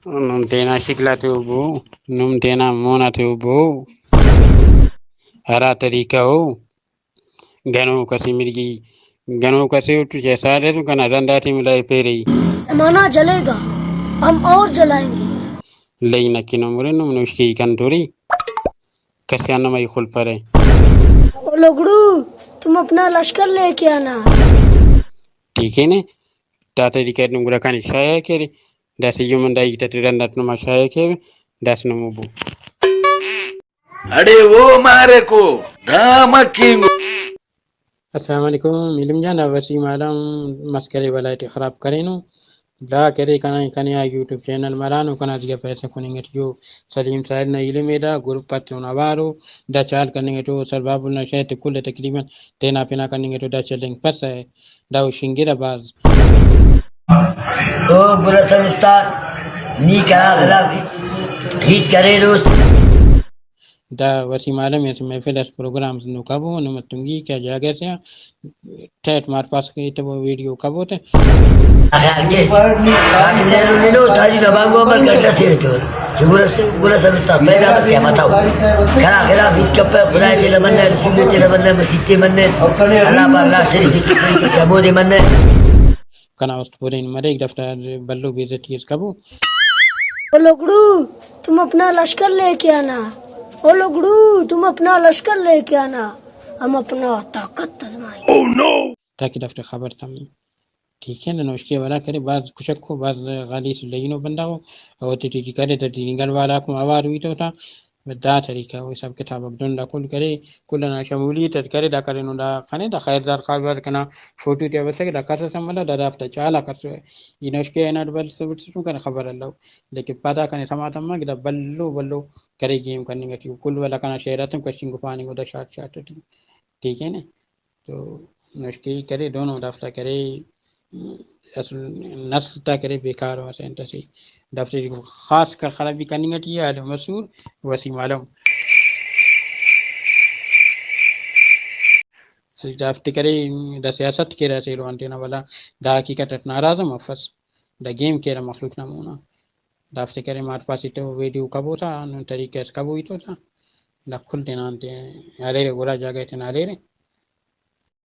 Num tena shiklate ubu, num tena monate ubu, hara tarika o, gano kasi mirgi, gano kasi utu jaisare tu kana randati milai peri. زمانہ جلے گا ہم اور جلائیں گے. Leina kinamure num nushki kanturi, kasi anamai khul pare. او لوگڑو تم اپنا لشکر لے کے آنا. ٹھیک ہے نا تاتا دی کات نمگرا کانی شایا کری داسی یومن دائی تاتی رندات نما شایا کری داس نمو بو اڑے وہ مارے کو دامکینگو. السلام علیکم علم جانا وسیم عالم مسکرے ولایت خراب کرینو دا کرے کنا کنا یوٹیوب چینل مرانو کنا دیا پیسے کنیں گے جو سلیم صاحب نے علم دا گروپ پتو نوارو دا چال کرنے گے تو سرباب اللہ شاید کل تقریبا تینا پینا کرنے گے تو دا چلیں پس ہے دا شنگیر باز او برسن استاد نی کرا خلافی ہیت کرے روز دا وسیم عالم اس محفل اس پروگرام نو کبو نو متنگی کیا جاگے سے ٹھیٹ مار پاس کی تو ویڈیو کبو تے خیال کیس کاٹی نیلو نیلو تاجی نبانگو عمل کرتا سیر چور برسن استاد پیدا بس کیا متاو کرا خلافی چپے خدای تیلے مننے رسول تیلے مننے مسیح تیلے مننے اللہ پاک لا شریک کی کمو دے مننے کنا است پورین مرے ایک دفتر بلو بیزتی اس کبو او لوگڑو تم اپنا لشکر لے کے آنا. او لوگڑو تم اپنا لشکر لے کے آنا ہم اپنا طاقت آزمائیں گے. تاکہ دفتر خبر تم ٹھیک ہے نا نوشکی والا کرے بعض کشک کو بعض غالی سے لینو بندہ ہو اور تی کرے تو نگل والا کو آوار ہوئی تو تھا دا طریقہ وہ سب کتاب ابدن دا کل کرے کلنا شمولیت کرے دا کرے نو دا خانے دا خیردار خالبار کنا فوٹو تی وسے دا کر سملا دا رافتا چالا کرسو یہ نوشکی اینا بل سبت سو کنا خبر اللہ لیکن پتا کنے سماتا ما کہ دا بلو کرے گیم کرنے گا کل والا کنا شہراتم کشنگ گفانی کو دا شارٹ ٹھیک ہے نا تو نوشکی کرے دونوں دفتر کرے اصل نسل تا کرے بیکار ہوا سینٹر سے دفتر کو خاص کر خرابی کرنی گٹی ہے عالم مسعود وسیم عالم دفتر کرے دا سیاست کے رہا سے روانتینا والا دا حقیقت ناراض مفس دا گیم کے رہا مخلوق نمونا دفتر کرے مار پاسی تو ویڈیو کبو تھا طریقے سے کبو ہی تو تھا دا کھلتے نانتے ہیں ارے گورا جا گئے تھے نارے رے